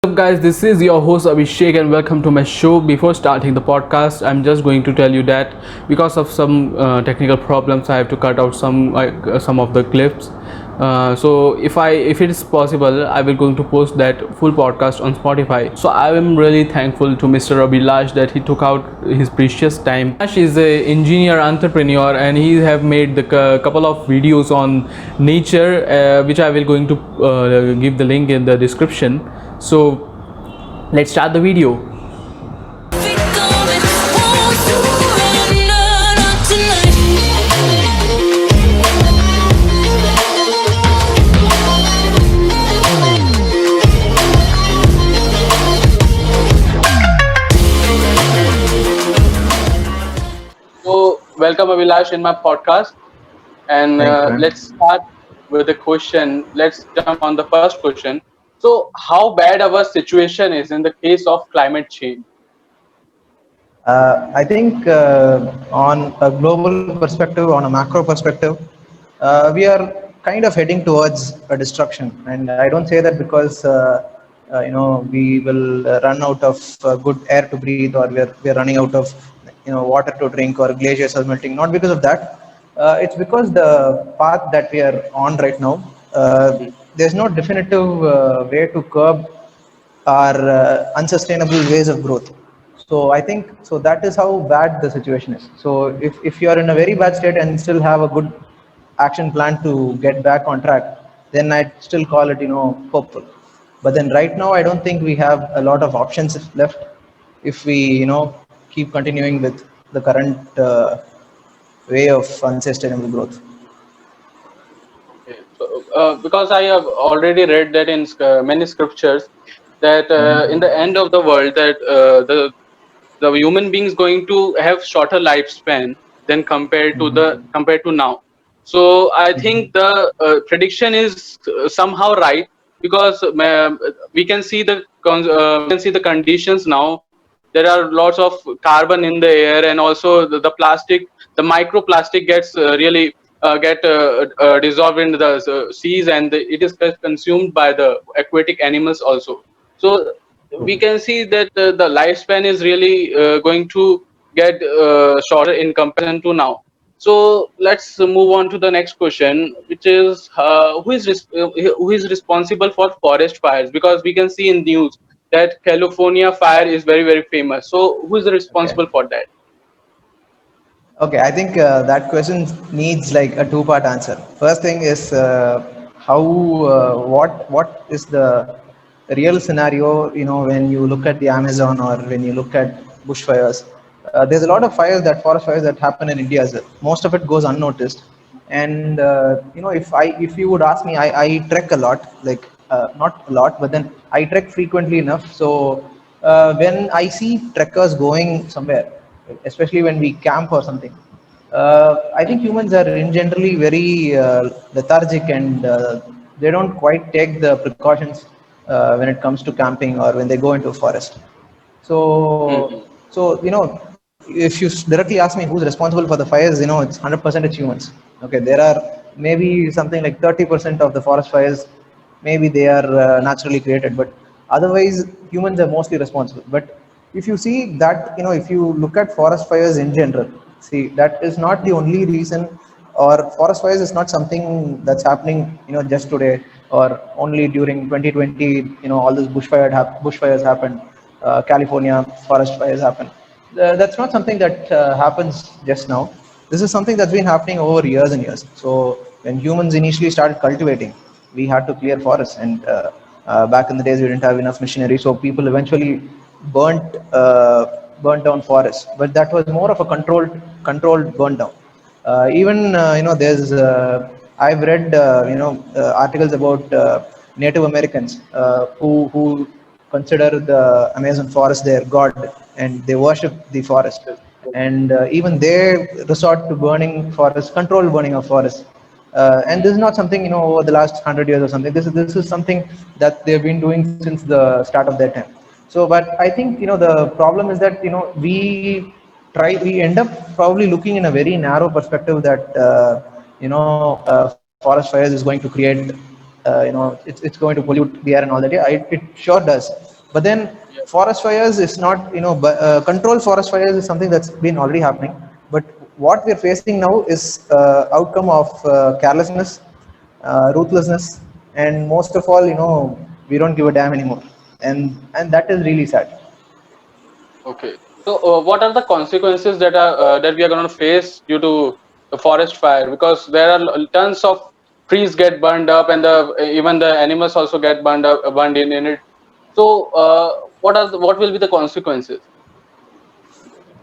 What's up, guys? This is your host Abhishek, and welcome to my show. Before starting the podcast, I'm just going to tell you that because of some technical problems, I have to cut out some of the clips. So if it is possible, I will going to post that full podcast on Spotify. So I am really thankful to Mr. Abhilash that he took out his precious time. Abhilash is a engineer entrepreneur, and he have made the couple of videos on nature, which I will going to give the link in the description. So let's start the video. So welcome Abhilash in my podcast, and Thanks, man. let's start with the question. Let's jump on the first question. So how bad our situation is in the case of climate change? I think on a global perspective, on a macro perspective, we are kind of heading towards a destruction. And I don't say that because we will run out of good air to breathe, or we're running out of water to drink, or glaciers are melting. Not because of that. It's because the path that we are on right now. There's no definitive way to curb are unsustainable ways of growth. So I think so that is how bad the situation is. So if you are in a very bad state and still have a good action plan to get back on track, then I'd still call it hopeful. But then right now I don't think we have a lot of options left if we keep continuing with the current way of unsustainable growth. Okay, so because I have already read that in many scriptures that in the end of the world that the human beings going to have shorter lifespan than compared to now. So I think the prediction is somehow right because we can see the conditions now. There are lots of carbon in the air, and also the plastic, the microplastic gets really get dissolved into the seas, and it is consumed by the aquatic animals also. So we can see that the lifespan is really going to get shorter in comparison to now. So let's move on to the next question, which is who is responsible for forest fires? Because we can see in news that California fire is very famous. So who is Okay. responsible for that? Okay, I think that question needs like a two-part answer. First thing is how what is the real scenario? When you look at the Amazon or when you look at bushfires, there's a lot of fires, that forest fires that happen in India as well. Most of it goes unnoticed, and if you would ask me, I trek a lot, like not a lot, but then I trek frequently enough. So when I see trekkers going somewhere, especially when we camp or something. I think humans are in generally very lethargic, and they don't quite take the precautions when it comes to camping or when they go into a forest. So, Mhm. if you directly ask me who's responsible for the fires, it's 100% it's humans. Okay, there are maybe something like 30% of the forest fires, maybe they are naturally created, but otherwise humans are mostly responsible. But if you see that, if you look at forest fires in general, see that is not the only reason, or forest fires is not something that's happening, just today or only during 2020. All this bushfires happened, California forest fires happen. That's not something that happens just now. This is something that's been happening over years and years. So when humans initially started cultivating, we had to clear forests, and back in the days we didn't have enough machinery, so people eventually burnt burnt down forests. But that was more of a controlled burn down. Even there's I've read articles about Native Americans who consider the Amazon forest their god, and they worship the forest, and even they resort to burning forests, controlled burning of forests. And this is not something over the last 100 years or something. This is something that they've been doing since the start of their time. So, but I think the problem is that we end up probably looking in a very narrow perspective that forest fires is going to create it's going to pollute the air and all that. Yeah, it sure does. But then Yeah. forest fires is not, controlled forest fires is something that's been already happening. But what we're facing now is outcome of carelessness, ruthlessness, and most of all, we don't give a damn anymore, and that is really sad. Okay. So, what are the consequences that we are going to face due to the forest fire? Because there are tons of trees get burned up, and even the animals also get burned in it. So, what will be the consequences?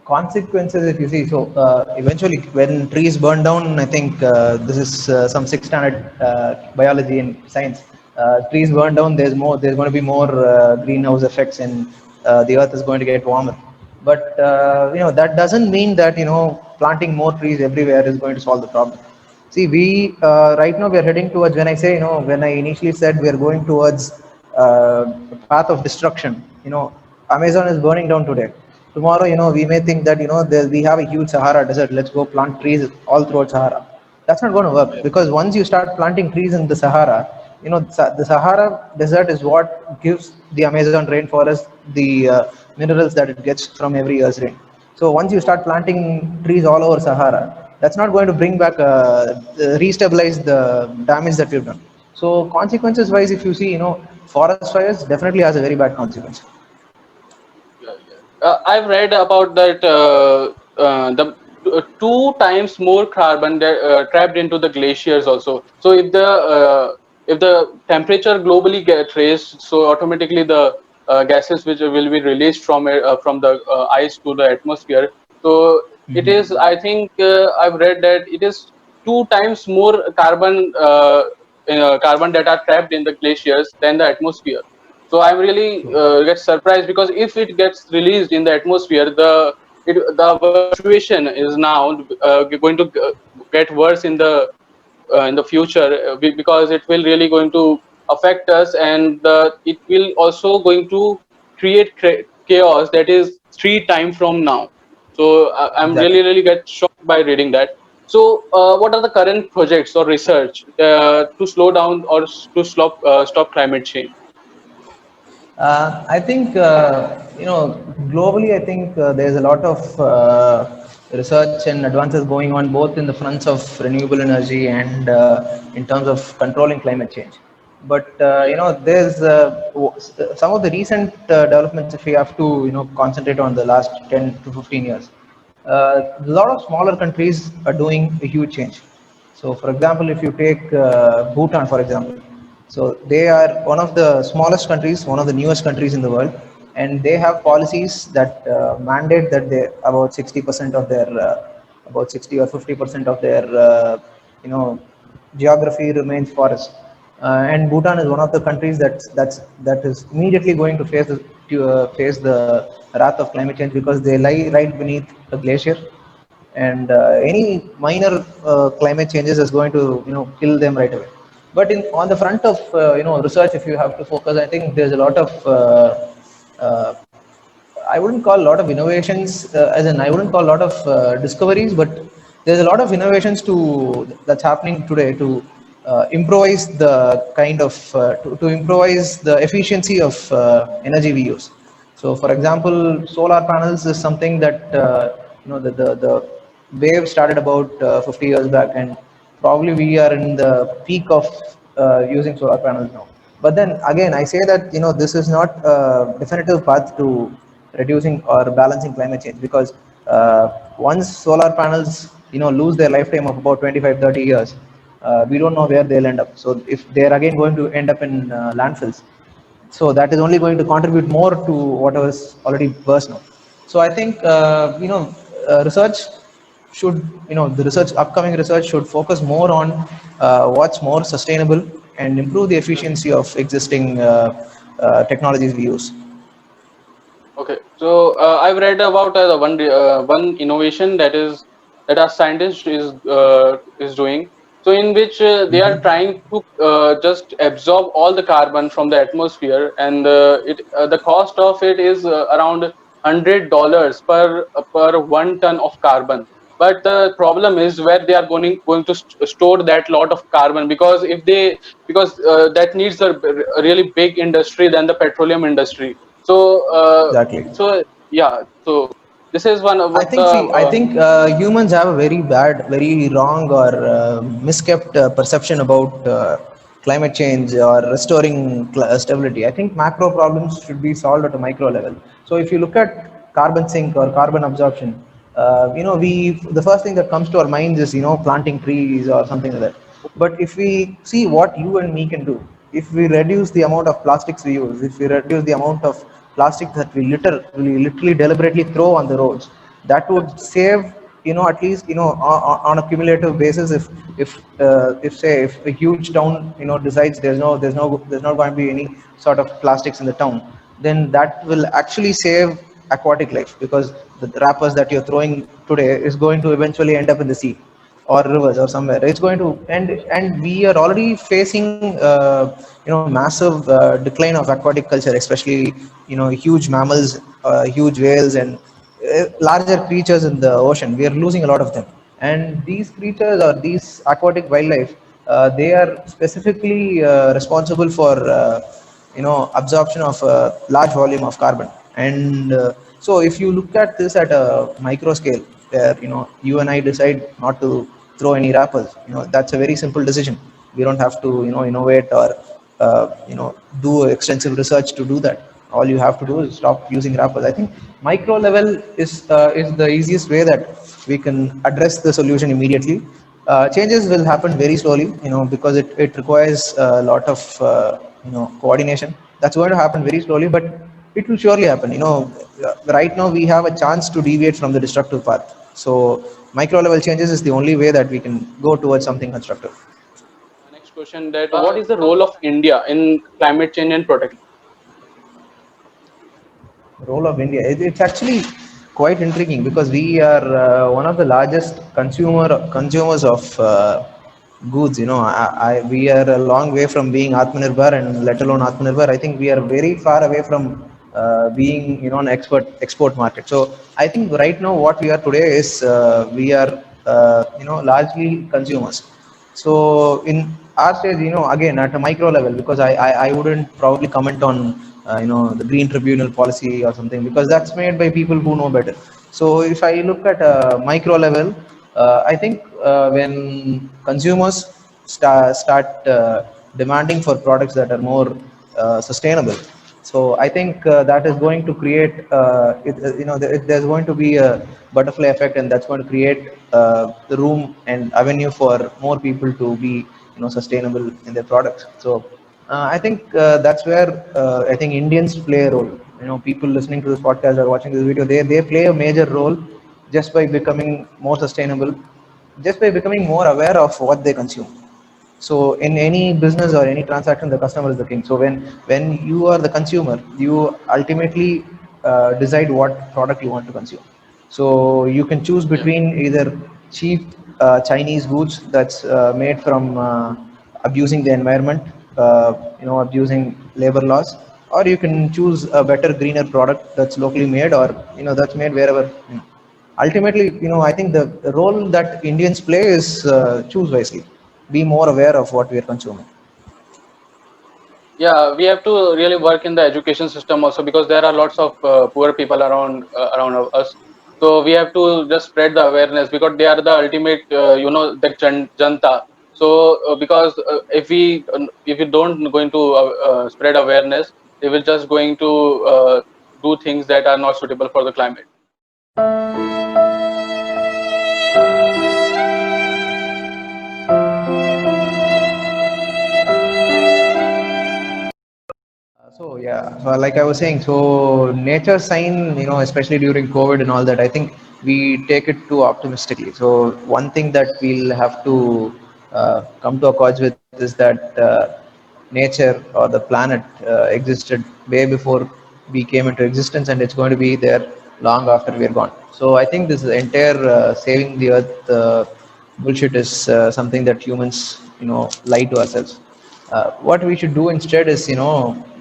Consequences, if you see, so eventually when trees burn down, I think this is some sixth standard biology and science. Trees burn down, there's going to be more greenhouse effects, and the earth is going to get warmer. But that doesn't mean that planting more trees everywhere is going to solve the problem. See, we right now we are heading towards, when I say, when I initially said we are going towards a path of destruction. Amazon is burning down today. Tomorrow, we may think that, we have a huge Sahara desert. Let's go plant trees all throughout Sahara. That's not going to work, Yeah. because once you start planting trees in the Sahara, the Sahara desert is what gives the Amazon rainforest the minerals that it gets from every year's rain. So once you start planting trees all over Sahara, that's not going to bring back, restabilize the damage that we've done. So consequences wise, if you see, forest fires definitely has a very bad consequence. Yeah, yeah. I've read about that the two times more carbon trapped into the glaciers also. So if the temperature globally gets raised, so automatically the gases which will be released from the ice to the atmosphere. So it is. I think I've read that it is two times more carbon that are trapped in the glaciers than the atmosphere. So I'm really get surprised, because if it gets released in the atmosphere, the our situation is now going to get worse in the future, because it will really going to affect us, and it will also going to create chaos that is three times from now. So I'm Exactly. really get shocked by reading that. So what are the current projects or research to slow down or to stop climate change? I think, globally, I think there's a lot of research and advances going on, both in the fronts of renewable energy and in terms of controlling climate change. But Yeah. there's some of the recent developments, if we have to concentrate on the last 10 to 15 years. A lot of smaller countries are doing a huge change. So, for example, if you take Bhutan, for example, so they are one of the smallest countries, one of the newest countries in the world, and they have Yeah. policies that mandate that they about 60% of their about 60 or 50% of their you know geography remains forest. And Bhutan is one of the countries that is immediately going to face the wrath of climate change, because they lie right beneath a glacier, and any minor climate changes is going to kill them right away. But on the front of research, if you have to focus, I think there's a lot of uh, I wouldn't call a lot of innovations, as in I wouldn't call a lot of discoveries, but there's a lot of innovations that's happening today to improvise the kind of to improvise the efficiency of energy we use. So, for example, solar panels is something that the wave started about 50 years back, and probably we are in the peak of using solar panels now. But then again, I say that this is not a definitive path to reducing or balancing climate change, because once solar panels lose their lifetime of about 25-30 years, we don't know where they'll end up. So if they're again going to end up in landfills, so that is only going to contribute more to whatever is already burst now. So I think research should the research upcoming research should focus more on what's more sustainable and improve the efficiency of existing technologies we use. Okay, so I've read about one innovation that our scientist is doing. So in which they are trying to just absorb all the carbon from the atmosphere, and the cost of it is around $100 per 1 ton of carbon. but the problem is where they are going to store that lot of carbon, because if they, because that needs a really big industry than the petroleum industry. So Exactly. so yeah, so this is one of I the think, see, I think humans have a very bad, very wrong or miskept perception about climate change or restoring stability. I think macro problems should be solved at a micro level. So if you look at carbon sink or carbon absorption, the first thing that comes to our minds is, planting trees or something like that. But if we see what you and me can do, if we reduce the amount of plastics we use, if we reduce the amount of plastic that we literally deliberately throw on the roads, that would absolutely. save, at least, on a cumulative basis, if say if a huge town, decides there's not going to be any sort of plastics in the town, then that will actually save aquatic life, because the wrappers that you're throwing today is going to eventually end up in the sea or rivers or somewhere. It's going to, and we are already facing massive decline of aquatic culture, especially huge mammals, huge whales, and larger creatures in the ocean. We are losing a lot of them, and these creatures or these aquatic wildlife, they are specifically responsible for absorption of a large volume of carbon. And so if you look at this at a micro scale, where you and I decide not to throw any wrappers, that's a very simple decision. We don't have to innovate or do extensive research to do that. All you have to do is stop using wrappers. I think micro level is the easiest way that we can address the solution immediately. Changes will happen very slowly, because it requires a lot of coordination. That's going to happen very slowly, but it will surely happen. Right now we have a chance to deviate from the destructive path. So micro level changes is the only way that we can go towards something constructive. My next question, that what is the role of India in climate change and protection? Role of India. It's actually quite intriguing, because we are one of the largest consumers of goods. We are a long way from being Atmanirbhar, and let alone Atmanirbhar. I think we are very far away from being an export market. So I think right now what we are today is we are largely consumers. So in our stage, again at a micro level, because I wouldn't probably comment on the Green Tribunal policy or something, because that's made by people who know better. So if I look at a micro level, I think when consumers start demanding for products that are more sustainable, so I think that is going to create, there's going to be a butterfly effect, and that's going to create the room and avenue for more people to be, sustainable in their products. So I think that's where I think Indians play a role. People listening to this podcast or watching this video, they play a major role just by becoming more sustainable, just by becoming more aware of what they consume. So in any business or any transaction, the customer is the king. So when you are the consumer, you ultimately decide what product you want to consume. So you can choose Yeah. between either cheap Chinese goods that's made from abusing the environment, abusing labor laws, or you can choose a better, greener product that's locally made, or that's made wherever. Ultimately, I think the role that Indians play is choose wisely, be more aware of what we are consuming. Yeah, we have to really work in the education system also, because there are lots of poor people around us. So we have to just spread the awareness, because they are the ultimate, the janta. So because if we don't going to spread awareness, they will just going to do things that are not suitable for the climate. So yeah, so like I was saying, so nature sign, especially during COVID and all that, I think we take it too optimistically. So one thing that we'll have to come to accords with is that nature or the planet existed way before we came into existence, and it's going to be there long after we are gone. So I think this entire saving the earth bullshit is something that humans, lie to ourselves. What we should do instead is,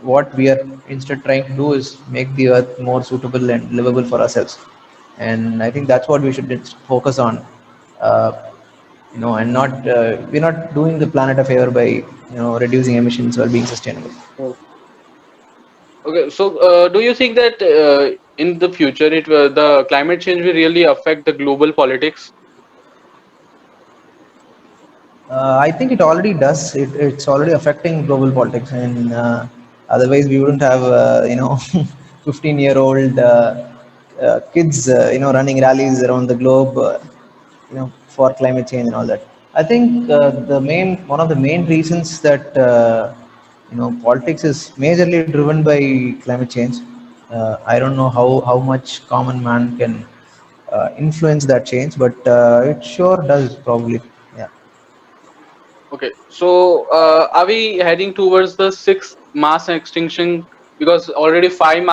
what we are instead trying to do is make the earth more suitable and livable for ourselves. and I think that's what we should focus on. Uh, and not we're not doing the planet a favor by reducing emissions or being sustainable. Oh. Okay, so do you think that in the future the climate change will really affect the global politics? I think it already does. It's already affecting global politics, and otherwise we wouldn't have 15-year-old kids running rallies around the globe, for climate change and all that. I think one of the main reasons that politics is majorly driven by climate change. I don't know how much common man can influence that change, but it sure does probably. Yeah. Okay, so are we heading towards the sixth mass extinction? Because already five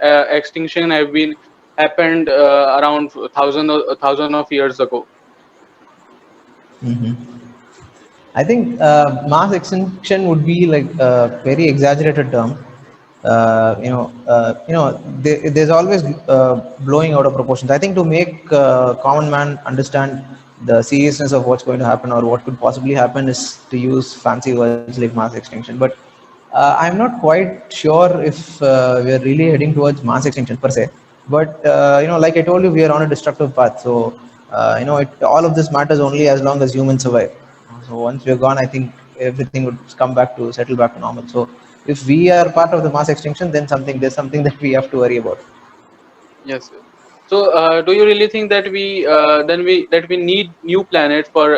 extinction have been happened around thousand of years ago. I think mass extinction would be like a very exaggerated term. There's always blowing out of proportions. I think to make common man understand the seriousness of what's going to happen or what could possibly happen is to use fancy words like mass extinction. But I'm not quite sure if we are really heading towards mass extinction per se. But like I told you, we are on a destructive path. So all of this matters only as long as humans survive. So once we're gone, I think everything would come back to settle back to normal. So if we are part of the mass extinction, then there's something that we have to worry about. Yes. So do you really think that we need new planets for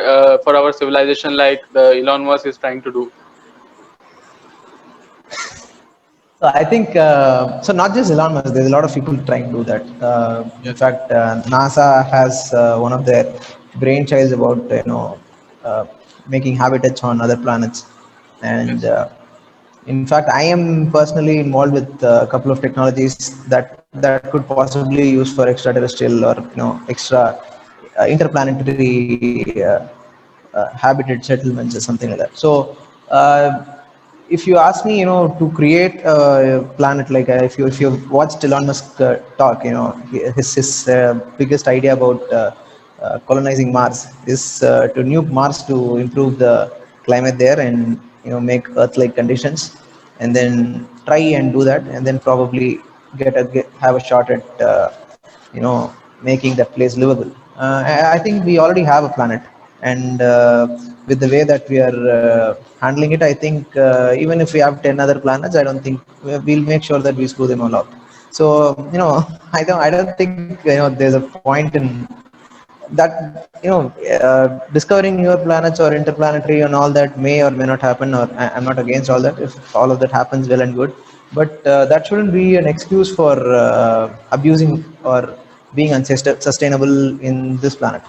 our civilization, like the Elon Musk is trying to do? So I think so. Not just Elon Musk. There's a lot of people trying to do that. In Yes. fact, NASA has one of their brainchilds about uh, making habitats on other planets, and Yes. in fact, I am personally involved with a couple of technologies that could possibly use for extraterrestrial or extra interplanetary habitat settlements or something like that. So. If you ask me, to create a planet like if you've watched Elon Musk talk, his biggest idea about colonizing Mars is to nuke Mars to improve the climate there and make Earth-like conditions, and then try and do that, and then probably have a shot at making that place livable. I think we already have a planet, and with the way that we are handling it, I think even if we have 10 other planets, I don't think we'll make sure that we screw them all up. So I don't think there's a point in that. Discovering newer planets or interplanetary and all that may or may not happen, or I'm not against all that if all of that happens, well and good, but that shouldn't be an excuse for abusing or being unsustainable in this planet.